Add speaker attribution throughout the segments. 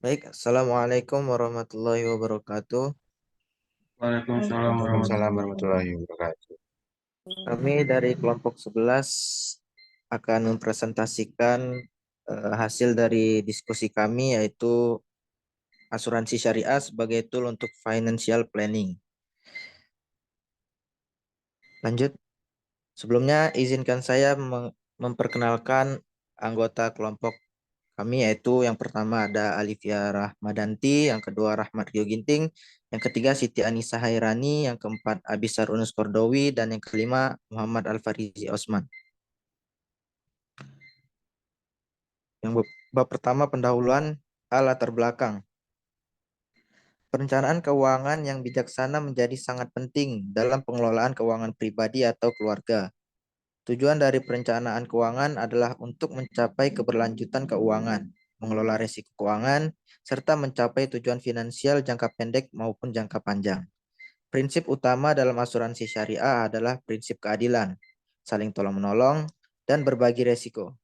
Speaker 1: Baik, Assalamualaikum warahmatullahi wabarakatuh.
Speaker 2: Waalaikumsalam
Speaker 3: Waalaikumsalam
Speaker 2: warahmatullahi
Speaker 3: warahmatullahi
Speaker 2: wabarakatuh.
Speaker 3: wabarakatuh.
Speaker 1: Kami dari kelompok 11 akan mempresentasikan hasil dari diskusi kami yaitu asuransi syariah sebagai tool untuk financial planning. Lanjut. Sebelumnya izinkan saya memperkenalkan anggota kelompok kami yaitu yang pertama ada Alifia Rahmadanti, yang kedua Rahmat Rio Ginting, yang ketiga Siti Anissa Hairani, yang keempat Abisar Unus Kordowi, dan yang kelima Muhammad Al-Farizi Osman. Yang bab pertama pendahuluan latar belakang. Perencanaan keuangan yang bijaksana menjadi sangat penting dalam pengelolaan keuangan pribadi atau keluarga. Tujuan dari perencanaan keuangan adalah untuk mencapai keberlanjutan keuangan, mengelola risiko keuangan, serta mencapai tujuan finansial jangka pendek maupun jangka panjang. Prinsip utama dalam asuransi syariah adalah prinsip keadilan, saling tolong-menolong, dan berbagi risiko.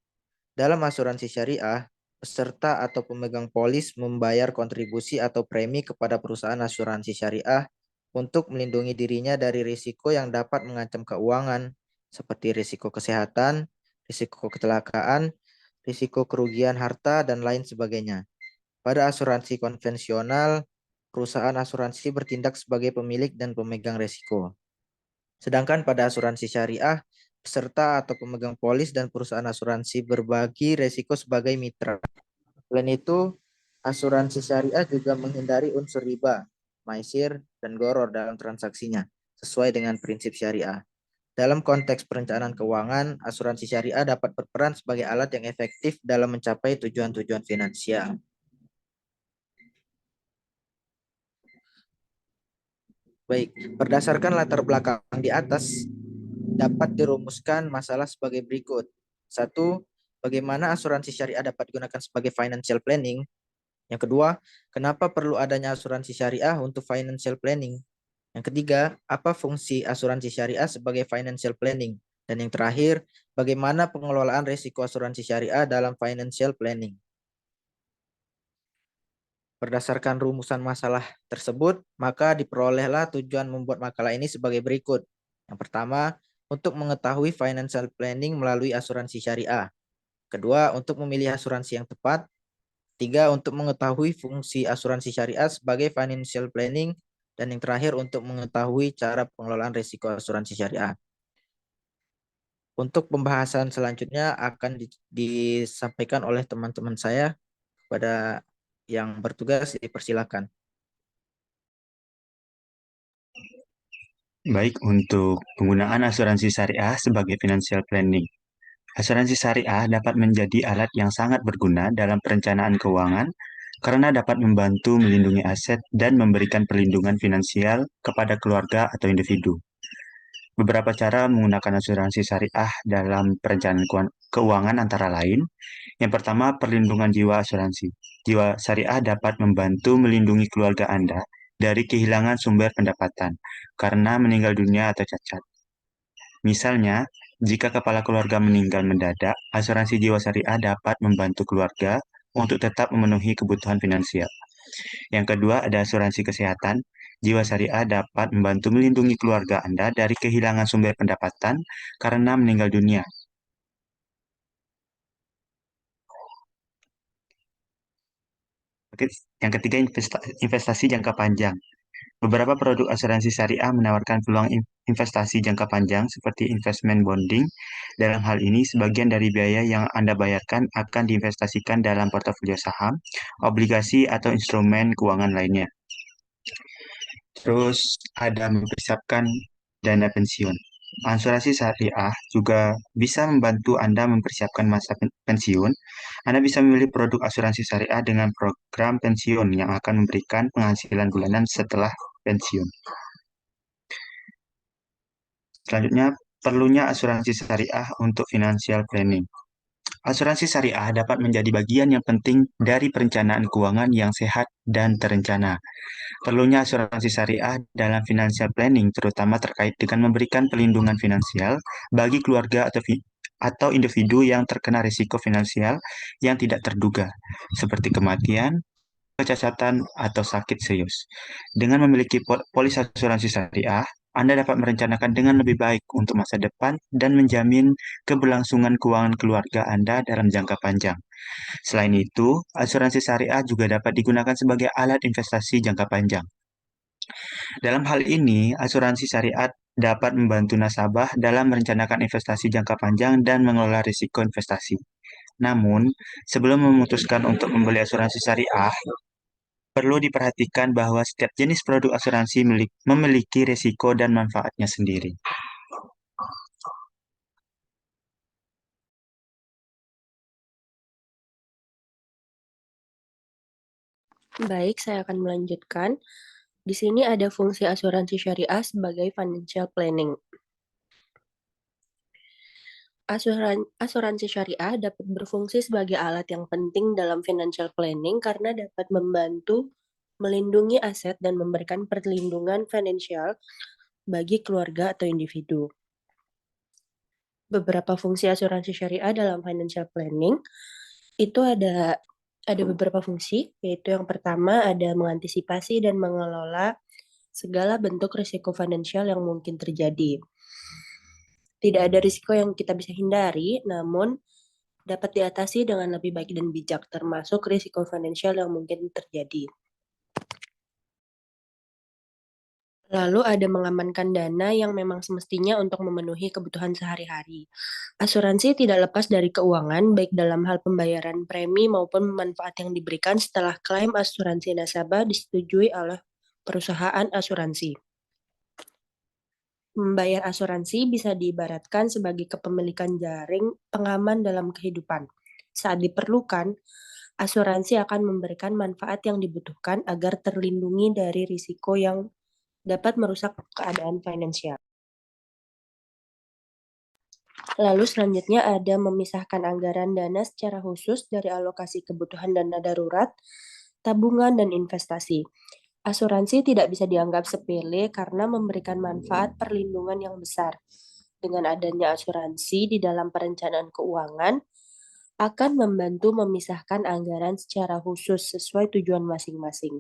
Speaker 1: Dalam asuransi syariah, peserta atau pemegang polis membayar kontribusi atau premi kepada perusahaan asuransi syariah untuk melindungi dirinya dari risiko yang dapat mengancam keuangan, seperti risiko kesehatan, risiko kecelakaan, risiko kerugian harta, dan lain sebagainya. Pada asuransi konvensional, perusahaan asuransi bertindak sebagai pemilik dan pemegang risiko. Sedangkan pada asuransi syariah, peserta atau pemegang polis dan perusahaan asuransi berbagi risiko sebagai mitra. Selain itu, asuransi syariah juga menghindari unsur riba, maisir, dan goror dalam transaksinya, sesuai dengan prinsip syariah. Dalam konteks perencanaan keuangan, asuransi syariah dapat berperan sebagai alat yang efektif dalam mencapai tujuan-tujuan finansial. Baik, berdasarkan latar belakang di atas, dapat dirumuskan masalah sebagai berikut. Satu, bagaimana asuransi syariah dapat digunakan sebagai financial planning? Yang kedua, kenapa perlu adanya asuransi syariah untuk financial planning? Yang ketiga, apa fungsi asuransi syariah sebagai financial planning? Dan yang terakhir, bagaimana pengelolaan risiko asuransi syariah dalam financial planning? Berdasarkan rumusan masalah tersebut, maka diperolehlah tujuan membuat makalah ini sebagai berikut. Yang pertama, untuk mengetahui financial planning melalui asuransi syariah. Kedua, untuk memilih asuransi yang tepat. Tiga, untuk mengetahui fungsi asuransi syariah sebagai financial planning. Dan yang terakhir, untuk mengetahui cara pengelolaan risiko asuransi syariah. Untuk pembahasan selanjutnya akan disampaikan oleh teman-teman saya kepada yang bertugas, dipersilakan.
Speaker 3: Baik, untuk penggunaan asuransi syariah sebagai financial planning. Asuransi syariah dapat menjadi alat yang sangat berguna dalam perencanaan keuangan karena dapat membantu melindungi aset dan memberikan perlindungan finansial kepada keluarga atau individu. Beberapa cara menggunakan asuransi syariah dalam perencanaan keuangan antara lain. Yang pertama, perlindungan jiwa asuransi. Jiwa syariah dapat membantu melindungi keluarga Anda dari kehilangan sumber pendapatan karena meninggal dunia atau cacat. Misalnya, jika kepala keluarga meninggal mendadak, asuransi jiwa syariah dapat membantu keluarga untuk tetap memenuhi kebutuhan finansial. Yang kedua, ada asuransi kesehatan. Jiwa syariah dapat membantu melindungi keluarga Anda dari kehilangan sumber pendapatan karena meninggal dunia. Oke, yang ketiga, investasi jangka panjang. Beberapa produk asuransi syariah menawarkan peluang investasi jangka panjang seperti investment bonding. Dalam hal ini, sebagian dari biaya yang Anda bayarkan akan diinvestasikan dalam portofolio saham, obligasi, atau instrumen keuangan lainnya. Terus ada mempersiapkan dana pensiun. Asuransi syariah juga bisa membantu Anda mempersiapkan masa pensiun. Anda bisa memilih produk asuransi syariah dengan program pensiun yang akan memberikan penghasilan bulanan setelah pensiun. Selanjutnya, perlunya asuransi syariah untuk financial planning. Asuransi syariah dapat menjadi bagian yang penting dari perencanaan keuangan yang sehat dan terencana. Perlunya asuransi syariah dalam financial planning terutama terkait dengan memberikan perlindungan finansial bagi keluarga atau individu yang terkena risiko finansial yang tidak terduga, seperti kematian, kecacatan, atau sakit serius. Dengan memiliki polis asuransi syariah, Anda dapat merencanakan dengan lebih baik untuk masa depan dan menjamin keberlangsungan keuangan keluarga Anda dalam jangka panjang. Selain itu, asuransi syariah juga dapat digunakan sebagai alat investasi jangka panjang. Dalam hal ini, asuransi syariat dapat membantu nasabah dalam merencanakan investasi jangka panjang dan mengelola risiko investasi. Namun, sebelum memutuskan untuk membeli asuransi syariah, perlu diperhatikan bahwa setiap jenis produk asuransi memiliki risiko dan manfaatnya sendiri.
Speaker 4: Baik, saya akan melanjutkan. Di sini ada fungsi asuransi syariah sebagai financial planning. Asuransi syariah dapat berfungsi sebagai alat yang penting dalam financial planning karena dapat membantu melindungi aset dan memberikan perlindungan finansial bagi keluarga atau individu. Beberapa fungsi asuransi syariah dalam financial planning itu ada beberapa fungsi, yaitu yang pertama ada mengantisipasi dan mengelola segala bentuk risiko finansial yang mungkin terjadi. Tidak ada risiko yang kita bisa hindari, namun dapat diatasi dengan lebih baik dan bijak, termasuk risiko finansial yang mungkin terjadi. Lalu ada mengamankan dana yang memang semestinya untuk memenuhi kebutuhan sehari-hari. Asuransi tidak lepas dari keuangan, baik dalam hal pembayaran premi maupun manfaat yang diberikan setelah klaim asuransi nasabah disetujui oleh perusahaan asuransi. Membayar asuransi bisa diibaratkan sebagai kepemilikan jaring pengaman dalam kehidupan. Saat diperlukan, asuransi akan memberikan manfaat yang dibutuhkan agar terlindungi dari risiko yang dapat merusak keadaan finansial. Lalu selanjutnya ada memisahkan anggaran dana secara khusus dari alokasi kebutuhan dana darurat, tabungan, dan investasi. Asuransi tidak bisa dianggap sepele karena memberikan manfaat perlindungan yang besar. Dengan adanya asuransi di dalam perencanaan keuangan, akan membantu memisahkan anggaran secara khusus sesuai tujuan masing-masing.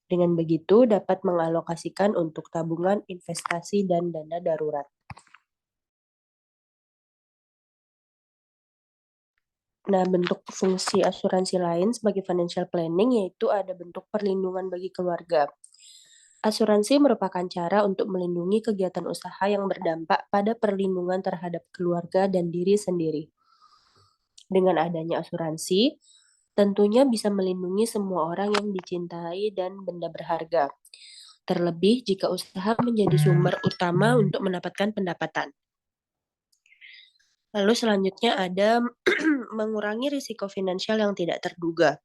Speaker 4: Dengan begitu, dapat mengalokasikan untuk tabungan, investasi, dan dana darurat. Nah, bentuk fungsi asuransi lain sebagai financial planning yaitu ada bentuk perlindungan bagi keluarga. Asuransi merupakan cara untuk melindungi kegiatan usaha yang berdampak pada perlindungan terhadap keluarga dan diri sendiri. Dengan adanya asuransi, tentunya bisa melindungi semua orang yang dicintai dan benda berharga. Terlebih jika usaha menjadi sumber utama untuk mendapatkan pendapatan. Lalu selanjutnya ada mengurangi risiko finansial yang tidak terduga.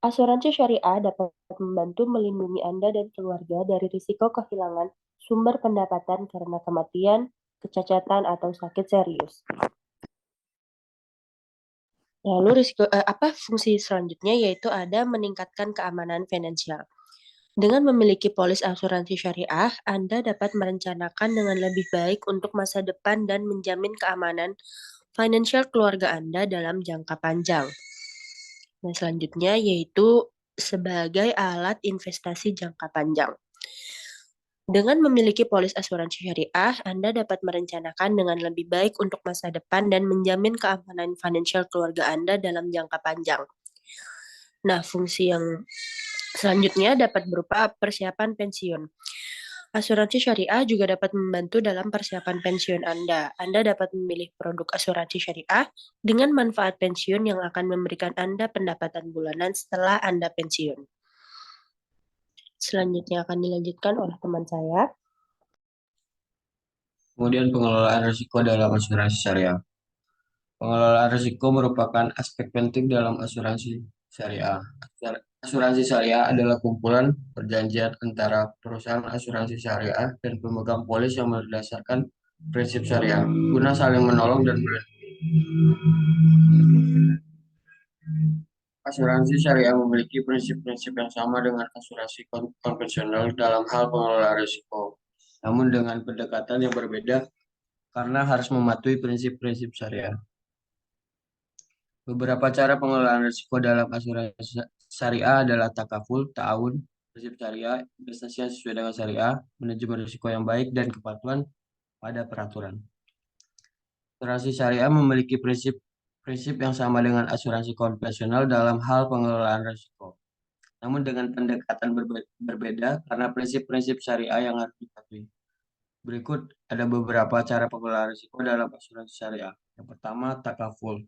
Speaker 4: Asuransi syariah dapat membantu melindungi Anda dan keluarga dari risiko kehilangan sumber pendapatan karena kematian, kecacatan, atau sakit serius. Lalu fungsi selanjutnya yaitu ada meningkatkan keamanan finansial. Dengan memiliki polis asuransi syariah, Anda dapat merencanakan dengan lebih baik untuk masa depan dan menjamin keamanan finansial keluarga Anda dalam jangka panjang. Nah, selanjutnya yaitu sebagai alat investasi jangka panjang. Dengan memiliki polis asuransi syariah, Anda dapat merencanakan dengan lebih baik untuk masa depan dan menjamin keamanan finansial keluarga Anda dalam jangka panjang. Nah, fungsi yang selanjutnya dapat berupa persiapan pensiun. Asuransi syariah juga dapat membantu dalam persiapan pensiun Anda. Anda dapat memilih produk asuransi syariah dengan manfaat pensiun yang akan memberikan Anda pendapatan bulanan setelah Anda pensiun. Selanjutnya akan dilanjutkan oleh teman saya.
Speaker 2: Kemudian pengelolaan risiko dalam asuransi syariah. Pengelolaan risiko merupakan aspek penting dalam asuransi syariah. Asuransi syariah adalah kumpulan perjanjian antara perusahaan asuransi syariah dan pemegang polis yang berdasarkan prinsip syariah, guna saling menolong dan melindungi. Asuransi syariah memiliki prinsip-prinsip yang sama dengan asuransi konvensional dalam hal pengelolaan risiko, namun dengan pendekatan yang berbeda karena harus mematuhi prinsip-prinsip syariah. Beberapa cara pengelolaan risiko dalam asuransi syariah adalah takaful, ta'awun, prinsip syariah, investasi yang sesuai dengan syariah, manajemen risiko yang baik, dan kepatuhan pada peraturan. Asuransi syariah memiliki prinsip yang sama dengan asuransi konvensional dalam hal pengelolaan risiko, namun dengan pendekatan berbeda karena prinsip-prinsip syariah yang harus dipatuhi. Berikut ada beberapa cara pengelolaan risiko dalam asuransi syariah. Yang pertama, takaful.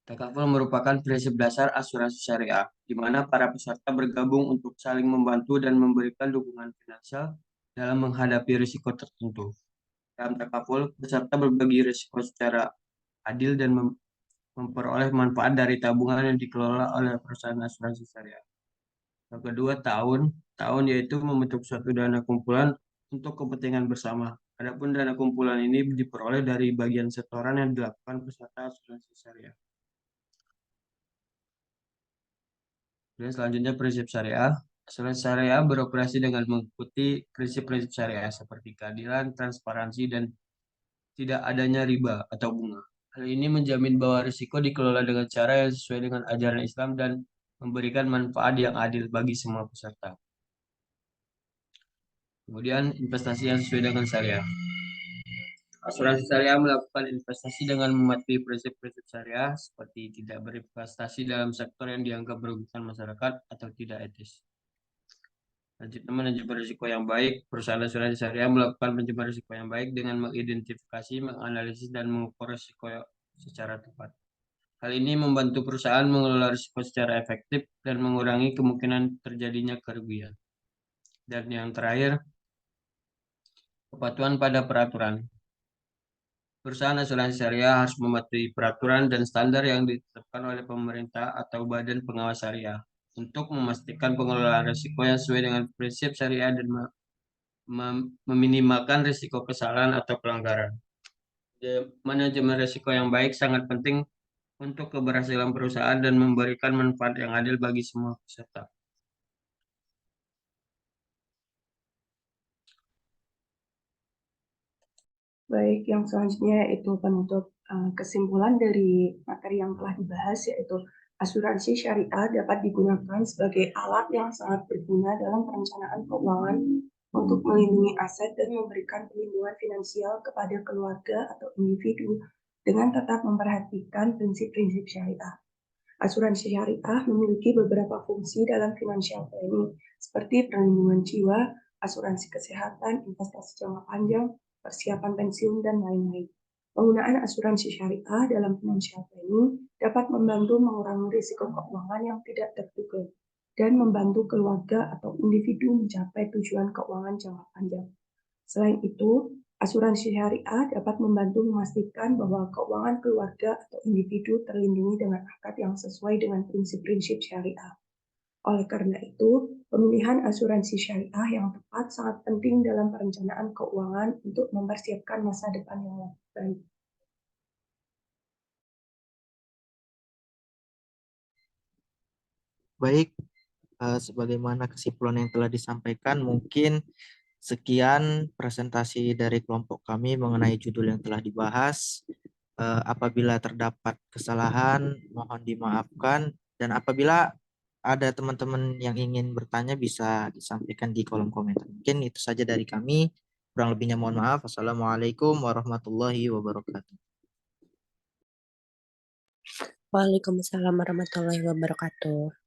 Speaker 2: Takaful merupakan prinsip dasar asuransi syariah, di mana para peserta bergabung untuk saling membantu dan memberikan dukungan finansial dalam menghadapi risiko tertentu. Dalam takaful, peserta berbagi risiko secara adil dan memperoleh manfaat dari tabungan yang dikelola oleh perusahaan asuransi syariah. Yang kedua, tahun yaitu membentuk suatu dana kumpulan untuk kepentingan bersama. Adapun dana kumpulan ini diperoleh dari bagian setoran yang dilakukan peserta asuransi syariah. Dan selanjutnya prinsip syariah. Asuransi syariah beroperasi dengan mengikuti prinsip-prinsip syariah seperti keadilan, transparansi, dan tidak adanya riba atau bunga. Hal ini menjamin bahwa risiko dikelola dengan cara yang sesuai dengan ajaran Islam dan memberikan manfaat yang adil bagi semua peserta. Kemudian investasi yang sesuai dengan syariah. Asuransi syariah melakukan investasi dengan mematuhi prinsip-prinsip syariah seperti tidak berinvestasi dalam sektor yang dianggap merugikan masyarakat atau tidak etis. Selanjutnya, manajemen risiko yang baik. Perusahaan asuransi syariah melakukan manajemen risiko yang baik dengan mengidentifikasi, menganalisis, dan mengukur risiko secara tepat. Hal ini membantu perusahaan mengelola risiko secara efektif dan mengurangi kemungkinan terjadinya kerugian. Dan yang terakhir, kepatuhan pada peraturan. Perusahaan asuransi syariah harus mematuhi peraturan dan standar yang ditetapkan oleh pemerintah atau badan pengawas syariah untuk memastikan pengelolaan risiko yang sesuai dengan prinsip syariah dan meminimalkan risiko kesalahan atau pelanggaran. Manajemen risiko yang baik sangat penting untuk keberhasilan perusahaan dan memberikan manfaat yang adil bagi semua peserta.
Speaker 5: Baik, yang selanjutnya yaitu penutup kesimpulan dari materi yang telah dibahas, yaitu asuransi syariah dapat digunakan sebagai alat yang sangat berguna dalam perencanaan keuangan untuk melindungi aset dan memberikan perlindungan finansial kepada keluarga atau individu dengan tetap memperhatikan prinsip-prinsip syariah. Asuransi syariah memiliki beberapa fungsi dalam financial planning, seperti perlindungan jiwa, asuransi kesehatan, investasi jangka panjang, persiapan pensiun, dan lain-lain. Penggunaan asuransi syariah dalam financial planning dapat membantu mengurangi risiko keuangan yang tidak terduga dan membantu keluarga atau individu mencapai tujuan keuangan jangka panjang. Selain itu, asuransi syariah dapat membantu memastikan bahwa keuangan keluarga atau individu terlindungi dengan akad yang sesuai dengan prinsip-prinsip syariah. Oleh karena itu, pemilihan asuransi syariah yang tepat sangat penting dalam perencanaan keuangan untuk mempersiapkan masa depan yang lebih baik.
Speaker 1: Baik, sebagaimana kesimpulan yang telah disampaikan, mungkin sekian presentasi dari kelompok kami mengenai judul yang telah dibahas. Apabila terdapat kesalahan, mohon dimaafkan. Dan apabila ada teman-teman yang ingin bertanya, bisa disampaikan di kolom komentar. Mungkin itu saja dari kami. Kurang lebihnya mohon maaf. Wassalamualaikum warahmatullahi wabarakatuh.
Speaker 4: Waalaikumsalam warahmatullahi wabarakatuh.